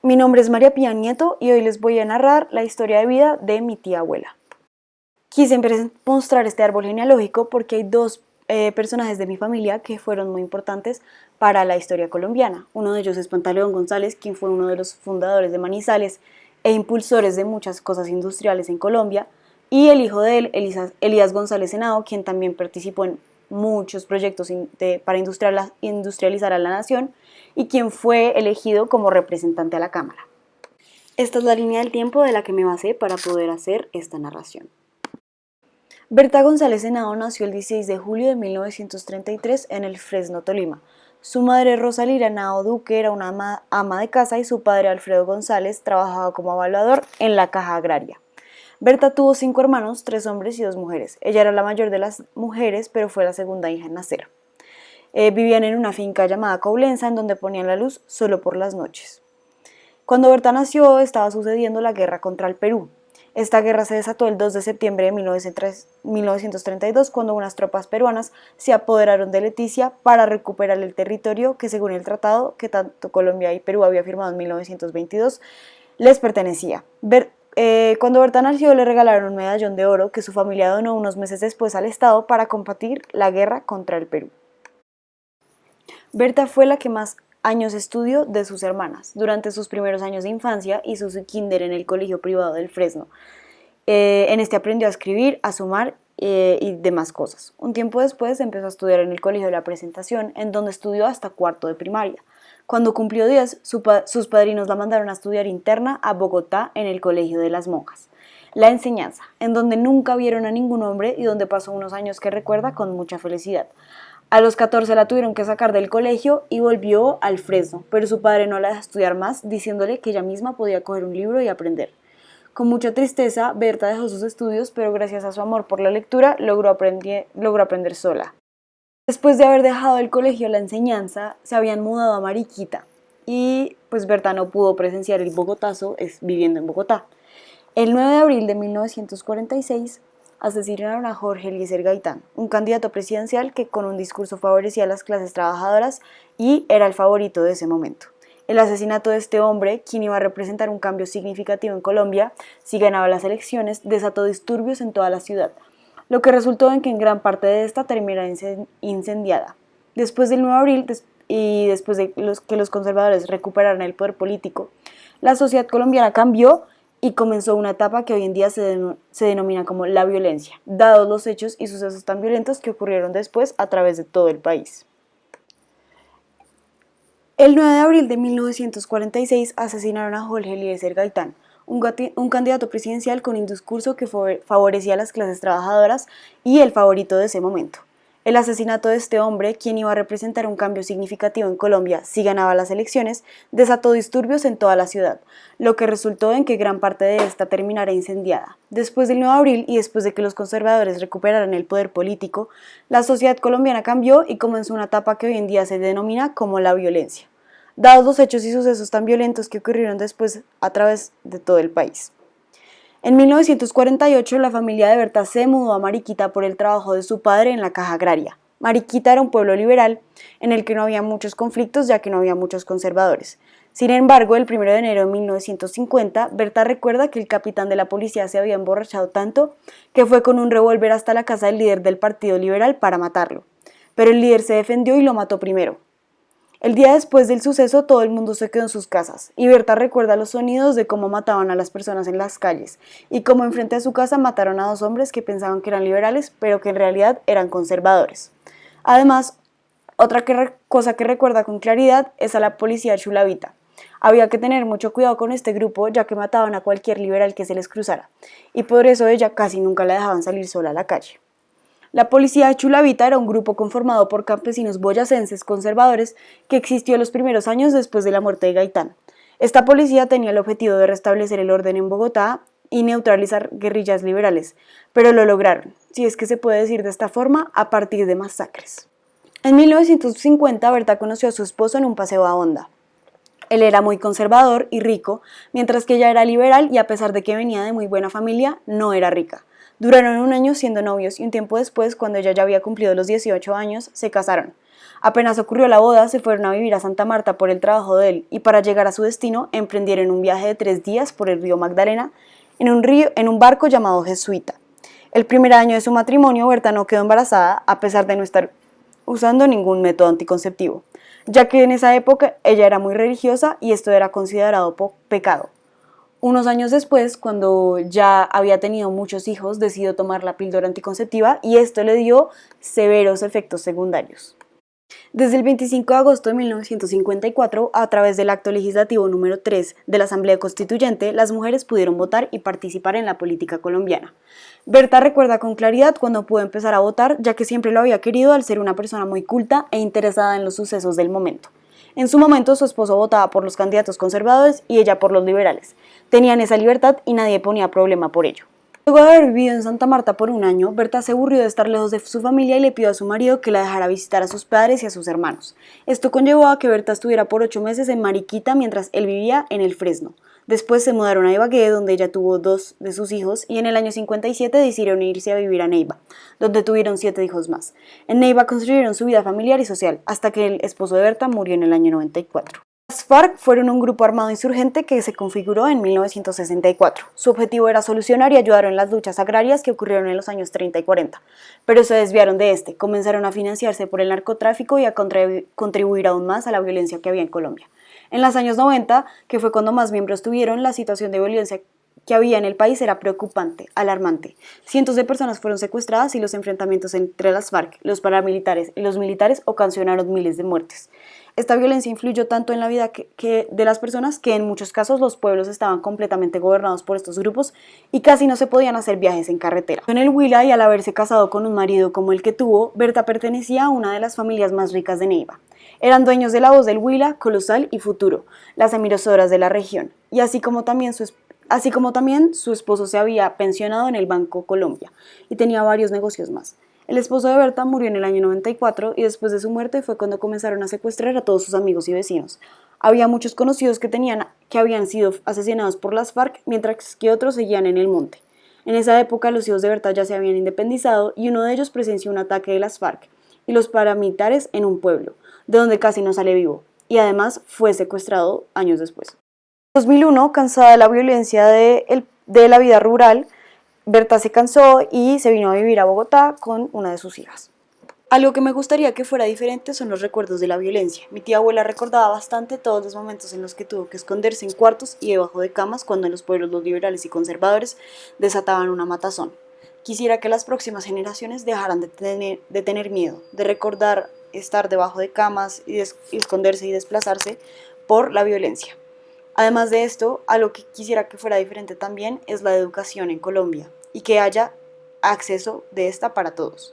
Mi nombre es María Pía Nieto y hoy les voy a narrar la historia de vida de mi tía abuela. Quise mostrar este árbol genealógico porque hay dos personajes de mi familia que fueron muy importantes para la historia colombiana. Uno de ellos es Pantaleón González, quien fue uno de los fundadores de Manizales e impulsores de muchas cosas industriales en Colombia, y el hijo de él, Elías González Henao, quien también participó en muchos proyectos para industrializar a la nación y quien fue elegido como representante a la Cámara. Esta es la línea del tiempo de la que me basé para poder hacer esta narración. Berta González Henao nació el 16 de julio de 1933 en el Fresno, Tolima. Su madre Rosalía Henao Duque era una ama de casa y su padre Alfredo González trabajaba como evaluador en la Caja Agraria. Berta tuvo 5 hermanos, 3 hombres y 2 mujeres. Ella era la mayor de las mujeres, pero fue la segunda hija en nacer. Vivían en una finca llamada Coblenza, en donde ponían la luz solo por las noches. Cuando Berta nació, estaba sucediendo la guerra contra el Perú. Esta guerra se desató el 2 de septiembre de 1932, cuando unas tropas peruanas se apoderaron de Leticia para recuperar el territorio que, según el tratado que tanto Colombia y Perú había firmado en 1922, les pertenecía. Cuando Berta nació, le regalaron un medallón de oro que su familia donó unos meses después al Estado para combatir la guerra contra el Perú. Berta fue la que más años estudió de sus hermanas. Durante sus primeros años de infancia hizo su kinder en el colegio privado del Fresno. En este aprendió a escribir, a sumar y demás cosas. Un tiempo después empezó a estudiar en el colegio de la Presentación, en donde estudió hasta cuarto de primaria. Cuando cumplió 10, sus padrinos la mandaron a estudiar interna a Bogotá en el Colegio de las Monjas. La enseñanza, en donde nunca vieron a ningún hombre y donde pasó unos años que recuerda con mucha felicidad. A los 14 la tuvieron que sacar del colegio y volvió al Fresno, pero su padre no la dejó estudiar más, diciéndole que ella misma podía coger un libro y aprender. Con mucha tristeza, Berta dejó sus estudios, pero gracias a su amor por la lectura logró aprender sola. Después de haber dejado el colegio la enseñanza, se habían mudado a Mariquita y pues Berta no pudo presenciar el Bogotazo viviendo en Bogotá. El 9 de abril de 1946 asesinaron a Jorge Eliezer Gaitán, un candidato presidencial que con un discurso favorecía a las clases trabajadoras y era el favorito de ese momento. El asesinato de este hombre, quien iba a representar un cambio significativo en Colombia si ganaba las elecciones, desató disturbios en toda la ciudad, lo que resultó en que en gran parte de esta terminara incendiada. Después del 9 de abril y después de que los conservadores recuperaran el poder político, la sociedad colombiana cambió y comenzó una etapa que hoy en día se denomina como la violencia, dados los hechos y sucesos tan violentos que ocurrieron después a través de todo el país. El 9 de abril de 1946 asesinaron a Jorge Eliezer Gaitán, un candidato presidencial con un discurso que favorecía a las clases trabajadoras y el favorito de ese momento. El asesinato de este hombre, quien iba a representar un cambio significativo en Colombia si ganaba las elecciones, desató disturbios en toda la ciudad, lo que resultó en que gran parte de esta terminara incendiada. Después del 9 de abril y después de que los conservadores recuperaran el poder político, la sociedad colombiana cambió y comenzó una etapa que hoy en día se denomina como la violencia, dados los hechos y sucesos tan violentos que ocurrieron después a través de todo el país. En 1948, la familia de Berta se mudó a Mariquita por el trabajo de su padre en la Caja Agraria. Mariquita era un pueblo liberal en el que no había muchos conflictos, ya que no había muchos conservadores. Sin embargo, el 1 de enero de 1950, Berta recuerda que el capitán de la policía se había emborrachado tanto que fue con un revólver hasta la casa del líder del Partido Liberal para matarlo. Pero el líder se defendió y lo mató primero. El día después del suceso, todo el mundo se quedó en sus casas, y Berta recuerda los sonidos de cómo mataban a las personas en las calles, y cómo enfrente de su casa mataron a 2 hombres que pensaban que eran liberales, pero que en realidad eran conservadores. Además, otra cosa que recuerda con claridad es a la policía chulavita. Había que tener mucho cuidado con este grupo, ya que mataban a cualquier liberal que se les cruzara, y por eso ella casi nunca la dejaban salir sola a la calle. La policía de Chulavita era un grupo conformado por campesinos boyacenses conservadores que existió los primeros años después de la muerte de Gaitán. Esta policía tenía el objetivo de restablecer el orden en Bogotá y neutralizar guerrillas liberales, pero lo lograron, si es que se puede decir de esta forma, a partir de masacres. En 1950, Berta conoció a su esposo en un paseo a Honda. Él era muy conservador y rico, mientras que ella era liberal y a pesar de que venía de muy buena familia, no era rica. Duraron un año siendo novios y un tiempo después, cuando ella ya había cumplido los 18 años, se casaron. Apenas ocurrió la boda, se fueron a vivir a Santa Marta por el trabajo de él y para llegar a su destino emprendieron un viaje de 3 días por el río Magdalena en un barco llamado Jesuita. El primer año de su matrimonio, Berta no quedó embarazada a pesar de no estar usando ningún método anticonceptivo, ya que en esa época ella era muy religiosa y esto era considerado pecado. Unos años después, cuando ya había tenido muchos hijos, decidió tomar la píldora anticonceptiva y esto le dio severos efectos secundarios. Desde el 25 de agosto de 1954, a través del Acto Legislativo número 3 de la Asamblea Constituyente, las mujeres pudieron votar y participar en la política colombiana. Berta recuerda con claridad cuando pudo empezar a votar, ya que siempre lo había querido al ser una persona muy culta e interesada en los sucesos del momento. En su momento, su esposo votaba por los candidatos conservadores y ella por los liberales. Tenían esa libertad y nadie ponía problema por ello. Luego de haber vivido en Santa Marta por un año, Berta se aburrió de estar lejos de su familia y le pidió a su marido que la dejara visitar a sus padres y a sus hermanos. Esto conllevó a que Berta estuviera por 8 meses en Mariquita mientras él vivía en el Fresno. Después se mudaron a Ibagué, donde ella tuvo 2 de sus hijos, y en el año 57 decidieron irse a vivir a Neiva, donde tuvieron 7 hijos más. En Neiva construyeron su vida familiar y social, hasta que el esposo de Berta murió en el año 94. Las FARC fueron un grupo armado insurgente que se configuró en 1964. Su objetivo era solucionar y ayudar en las luchas agrarias que ocurrieron en los años 30 y 40, pero se desviaron de este, comenzaron a financiarse por el narcotráfico y a contribuir aún más a la violencia que había en Colombia. En los años 90, que fue cuando más miembros tuvieron, la situación de violencia que había en el país era preocupante, alarmante. Cientos de personas fueron secuestradas y los enfrentamientos entre las FARC, los paramilitares y los militares ocasionaron miles de muertes. Esta violencia influyó tanto en la vida de las personas que en muchos casos los pueblos estaban completamente gobernados por estos grupos y casi no se podían hacer viajes en carretera. En el Huila, y al haberse casado con un marido como el que tuvo, Berta pertenecía a una de las familias más ricas de Neiva. Eran dueños de La Voz del Huila, Colosal y Futuro, las emisoras de la región, y así como también su esposo se había pensionado en el Banco Colombia y tenía varios negocios más. El esposo de Berta murió en el año 94 y después de su muerte fue cuando comenzaron a secuestrar a todos sus amigos y vecinos. Había muchos conocidos que habían sido asesinados por las FARC, mientras que otros seguían en el monte. En esa época los hijos de Berta ya se habían independizado y uno de ellos presenció un ataque de las FARC y los paramilitares en un pueblo, de donde casi no sale vivo, y además fue secuestrado años después. En 2001, cansada de la violencia de la vida rural, Berta se cansó y se vino a vivir a Bogotá con una de sus hijas. Algo que me gustaría que fuera diferente son los recuerdos de la violencia. Mi tía abuela recordaba bastante todos los momentos en los que tuvo que esconderse en cuartos y debajo de camas cuando en los pueblos los liberales y conservadores desataban una matazón. Quisiera que las próximas generaciones dejaran de tener miedo, de recordar estar debajo de camas y esconderse y desplazarse por la violencia. Además de esto, algo que quisiera que fuera diferente también es la educación en Colombia y que haya acceso de esta para todos.